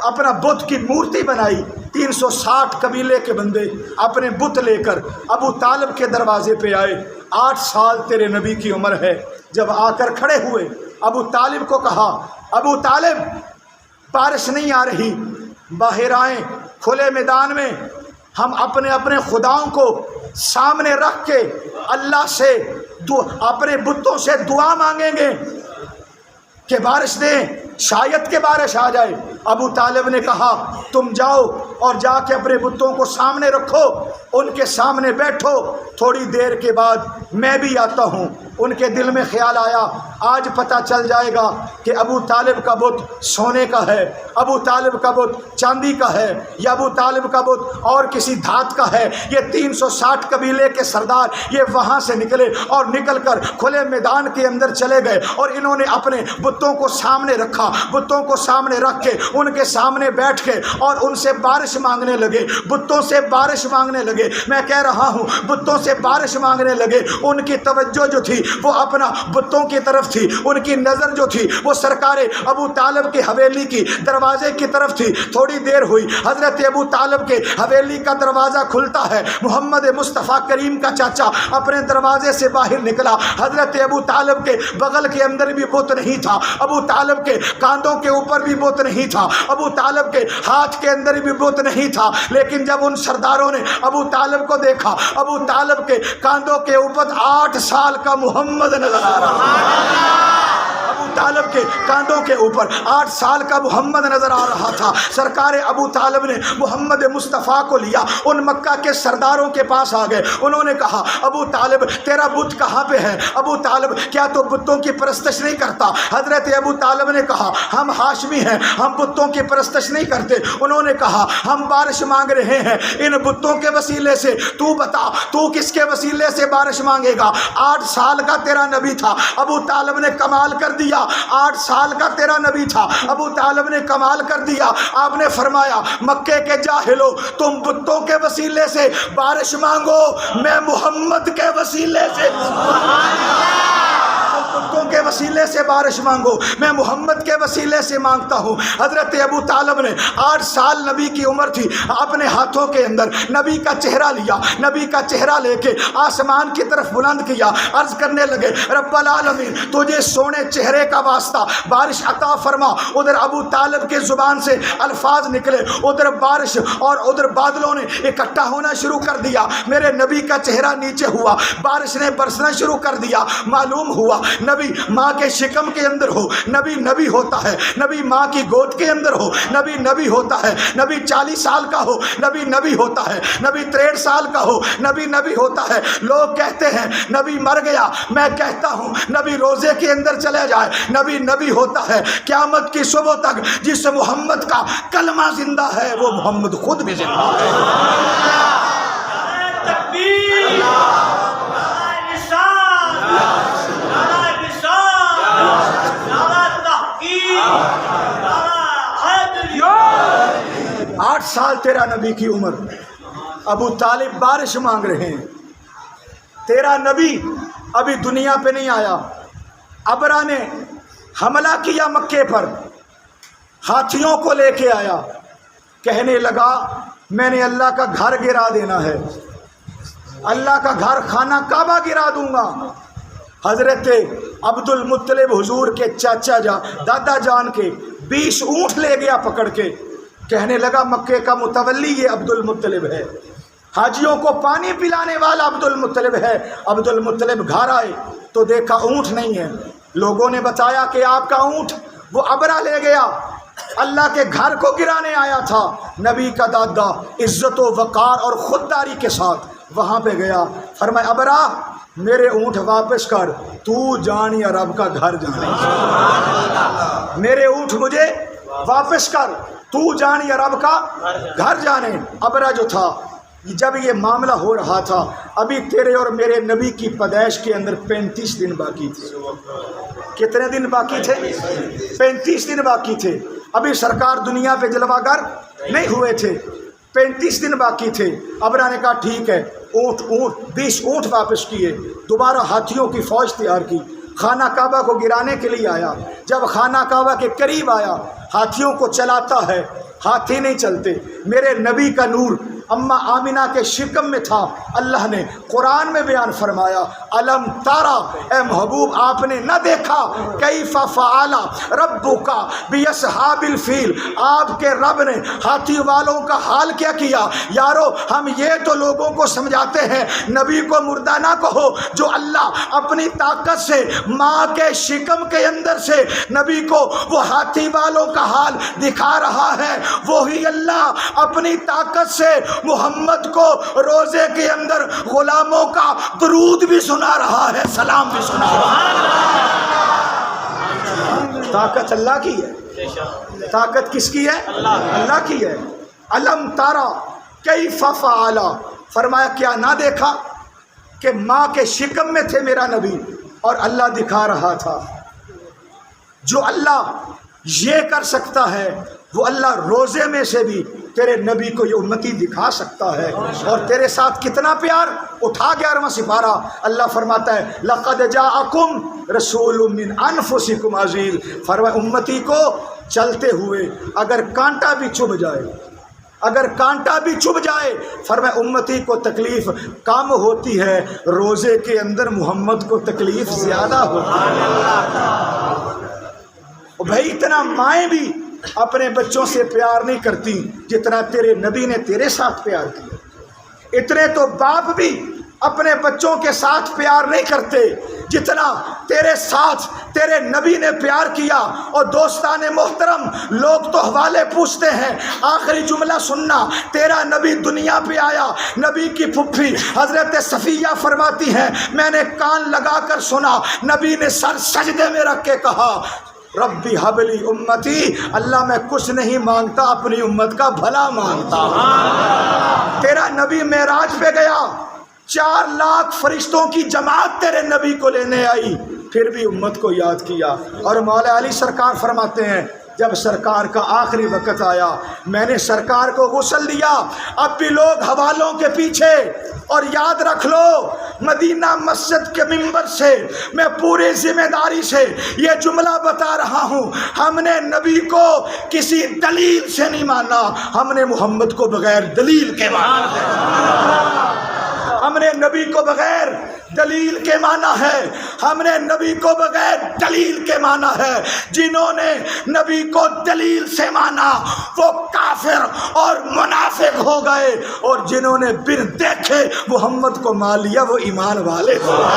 اپنا بت کی مورتی بنائی۔ 360 قبیلے کے بندے اپنے بت لے کر ابو طالب کے دروازے پہ آئے۔ 8 سال تیرے نبی کی عمر ہے۔ جب آ کر کھڑے ہوئے، ابو طالب کو کہا، ابو طالب بارش نہیں آ رہی، باہر آئیں، کھلے میدان میں ہم اپنے اپنے خداؤں کو سامنے رکھ کے اللہ سے اپنے بتوں سے دعا مانگیں گے کہ بارش دیں، شاید کہ بارش آ جائے۔ ابو طالب نے کہا، تم جاؤ اور جا کے اپنے بتوں کو سامنے رکھو، ان کے سامنے بیٹھو، تھوڑی دیر کے بعد میں بھی آتا ہوں۔ ان کے دل میں خیال آیا، آج پتہ چل جائے گا کہ ابو طالب کا بت سونے کا ہے، ابو طالب کا بت چاندی کا ہے، یا ابو طالب کا بت اور کسی دھات کا ہے۔ یہ 360 قبیلے کے سردار یہ وہاں سے نکلے اور نکل کر کھلے میدان کے اندر چلے گئے، اور انہوں نے اپنے بتوں کو سامنے رکھا، بتوں کو سامنے رکھ کے ان کے سامنے بیٹھ کے اور ان سے بارش مانگنے لگے، بتوں سے بارش مانگنے لگے۔ میں کہہ رہا ہوں، بتوں سے بارش مانگنے لگے۔ ان کی توجہ جو تھی وہ اپنا بتوں کی طرف تھی، ان کی نظر جو تھی وہ سرکار ابو طالب کے حویلی کی دروازے کی طرف تھی۔ تھوڑی دیر ہوئی، حضرت ابو طالب کے حویلی کا دروازہ کھلتا ہے، محمد مصطفیٰ کریم کا چاچا اپنے دروازے سے باہر نکلا۔ حضرت ابو طالب کے بغل کے اندر بھی بت نہیں تھا، ابو طالب کے کاندھوں کے اوپر بھی بت نہیں تھا، ابو طالب کے ہاتھ کے اندر بھی بت نہیں تھا۔ لیکن جب ان سرداروں نے ابو طالب کو دیکھا، ابو طالب کے کاندھوں کے اوپر 8 سال کا محمد نظر آ رہا ہے۔ ابو طالب کے کاندھوں کے اوپر 8 سال کا محمد نظر آ رہا تھا۔ سرکار ابو طالب نے محمد مصطفیٰ کو لیا، ان مکہ کے سرداروں کے پاس آ گئے۔ انہوں نے کہا، ابو طالب تیرا بت کہاں پہ ہے؟ ابو طالب کیا تو بتوں کی پرستش نہیں کرتا؟ حضرت ابو طالب نے کہا، ہم ہاشمی ہیں، ہم بتوں کی پرستش نہیں کرتے۔ انہوں نے کہا، ہم بارش مانگ رہے ہیں ان بتوں کے وسیلے سے، تو بتا تو کس کے وسیلے سے بارش مانگے گا؟ 8 سال کا تیرا نبی تھا۔ ابو طالب نے کمال کر دیا، 8 سال کا تیرا نبی تھا، ابو طالب نے کمال کر دیا۔ آپ نے فرمایا، مکے کے جاہلو، تم بتوں کے وسیلے سے بارش مانگو، میں محمد کے وسیلے سے بتوں کے وسیلے سے بارش مانگو، میں محمد کے وسیلے سے مانگتا ہوں۔ حضرت ابو طالب نے 8 سال نبی کی عمر تھی، اپنے ہاتھوں کے اندر نبی کا چہرہ لیا، نبی کا چہرہ لے کے آسمان کی طرف بلند کیا، عرض کرنے لگے، رب العالمین تجھے سونے چہرے کا واسطہ بارش عطا فرما۔ ادھر ابو طالب کے زبان سے الفاظ نکلے، ادھر بارش اور ادھر بادلوں نے اکٹھا ہونا شروع کر دیا۔ میرے نبی کا چہرہ نیچے ہوا، بارش نے برسنا شروع کر دیا۔ معلوم ہوا نبی ماں کے شکم کے اندر ہو، نبی نبی ہوتا ہے، نبی ماں کی گود کے اندر ہو، نبی نبی ہوتا ہے، نبی 40 سال کا ہو، نبی نبی ہوتا ہے، نبی 63 سال کا ہو، نبی نبی ہوتا ہے۔ لوگ کہتے ہیں نبی مر گیا، میں کہتا ہوں نبی روزے کے اندر چلے جائے، نبی نبی ہوتا ہے۔ قیامت کی صبح تک جس محمد کا کلمہ زندہ ہے وہ محمد خود بھی زندہ ہے۔ آٹھ سال تیرا نبی کی عمر، ابو طالب بارش مانگ رہے ہیں، تیرا نبی ابھی دنیا پہ نہیں آیا۔ ابرا نے حملہ کیا مکے پر، ہاتھیوں کو لے کے آیا، کہنے لگا میں نے اللہ کا گھر گرا دینا ہے، اللہ کا گھر خانہ کعبہ گرا دوں گا۔ حضرت عبد المطلب حضور کے چاچا دادا جان کے 20 اونٹ لے گیا پکڑ کے، کہنے لگا مکے کا متولی یہ عبد المطلب ہے، حاجیوں کو پانی پلانے والا عبد المطلب ہے۔ عبد المطلب گھر آئے تو دیکھا اونٹ نہیں ہے، لوگوں نے بتایا کہ آپ کا اونٹ وہ ابرا لے گیا، اللہ کے گھر کو گرانے آیا تھا۔ نبی کا دادا عزت و وقار اور خودداری کے ساتھ وہاں پہ گیا، فرمایا ابرا میرے اونٹ واپس کر، تو جان یا رب کا گھر جانے، میرے اونٹ مجھے واپس کر، تو جان یا رب کا گھر جانے۔ ابرا جو تھا، جب یہ معاملہ ہو رہا تھا ابھی تیرے اور میرے نبی کی پیدائش کے اندر 35 دن باقی تھے۔ کتنے دن باقی تھے؟ 35 دن باقی تھے۔ ابھی سرکار دنیا پہ جلوہ گر نہیں ہوئے تھے، 35 دن باقی تھے۔ ابرا نے کہا ٹھیک ہے، 20 اونٹ واپس کیے، دوبارہ ہاتھیوں کی فوج تیار کی، خانہ کعبہ کو گرانے کے لیے آیا۔ جب خانہ کعبہ کے قریب آیا، ہاتھیوں کو چلاتا ہے، ہاتھی نہیں چلتے۔ میرے نبی کا نور اماں آمینہ کے شکم میں تھا۔ اللہ نے قرآن میں بیان فرمایا الم تارا، اے محبوب آپ نے نہ دیکھا کیف فعل ربک باصحاب الفیل، آپ کے رب نے ہاتھی والوں کا حال کیا کیا۔ یارو ہم یہ تو لوگوں کو سمجھاتے ہیں نبی کو مردہ نہ کہو، جو اللہ اپنی طاقت سے ماں کے شکم کے اندر سے نبی کو وہ ہاتھی والوں کا حال دکھا رہا ہے، وہی اللہ اپنی طاقت سے محمد کو روزے کے اندر غلاموں کا درود بھی سنا رہا ہے، سلام بھی سنا رہا ہے۔ طاقت اللہ کی ہے، طاقت کس کی ہے؟ اللہ کی ہے۔ الم تارا کیف فعل، فرمایا کیا نہ دیکھا کہ ماں کے شکم میں تھے میرا نبی اور اللہ دکھا رہا تھا۔ جو اللہ یہ کر سکتا ہے وہ اللہ روزے میں سے بھی تیرے نبی کو یہ امتی دکھا سکتا ہے۔ اور تیرے ساتھ کتنا پیار، اٹھا 11واں سپارہ، اللہ فرماتا ہے لقد جاءکم رسول من انفسکم عزیز، فرمایا امتی کو چلتے ہوئے اگر کانٹا بھی چبھ جائے، اگر کانٹا بھی چبھ جائے، فرمایا امتی کو تکلیف کم ہوتی ہے، روزے کے اندر محمد کو تکلیف زیادہ ہوتی ہے۔ بھائی اتنا مائیں بھی اپنے بچوں سے پیار نہیں کرتی جتنا تیرے نبی نے تیرے ساتھ پیار کیا۔ اتنے تو باپ بھی اپنے بچوں کے ساتھ پیار نہیں کرتے جتنا تیرے ساتھ تیرے نبی نے پیار کیا۔ اور دوستان محترم، لوگ تو حوالے پوچھتے ہیں، آخری جملہ سننا، تیرا نبی دنیا پہ آیا، نبی کی پھپھی حضرت صفیہ فرماتی ہیں میں نے کان لگا کر سنا، نبی نے سر سجدے میں رکھ کے کہا ربی حبلی امتی، اللہ میں کچھ نہیں مانگتا، اپنی امت کا بھلا مانگتا ہوں۔ تیرا نبی معراج پہ گیا، 4 لاکھ فرشتوں کی جماعت تیرے نبی کو لینے آئی، پھر بھی امت کو یاد کیا۔ اور مولا علی سرکار فرماتے ہیں جب سرکار کا آخری وقت آیا میں نے سرکار کو غسل دیا۔ اب بھی لوگ حوالوں کے پیچھے، اور یاد رکھ لو مدینہ مسجد کے منبر سے میں پوری ذمہ داری سے یہ جملہ بتا رہا ہوں، ہم نے نبی کو کسی دلیل سے نہیں مانا، ہم نے محمد کو بغیر دلیل کے مانا، ہم نے نبی کو بغیر دلیل کے مانا ہے، ہم نے نبی کو بغیر دلیل کے مانا ہے۔ جنہوں نے نبی کو دلیل سے مانا وہ کافر اور منافق ہو گئے، اور جنہوں نے بن دیکھے محمد کو مان لیا وہ ایمان والے ہو گئے،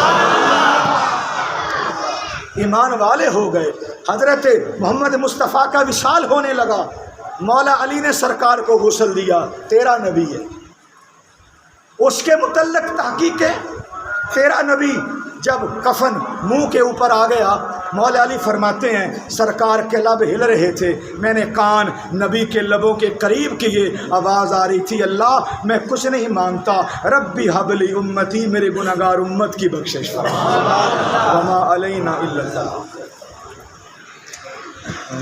ایمان والے ہو گئے۔ حضرت محمد مصطفیٰ کا وصال ہونے لگا، مولا علی نے سرکار کو غسل دیا، تیرا نبی ہے، اس کے متعلق تحقیق ہے۔ تیرا نبی جب کفن منہ کے اوپر آ گیا، مولا علی فرماتے ہیں سرکار کے لب ہل رہے تھے، میں نے کان نبی کے لبوں کے قریب کیے، آواز آ رہی تھی اللہ میں کچھ نہیں مانگتا، ربی حبلی امتی، میرے گناہگار امت کی بخشش فرما، وما علینا الا البلاغ۔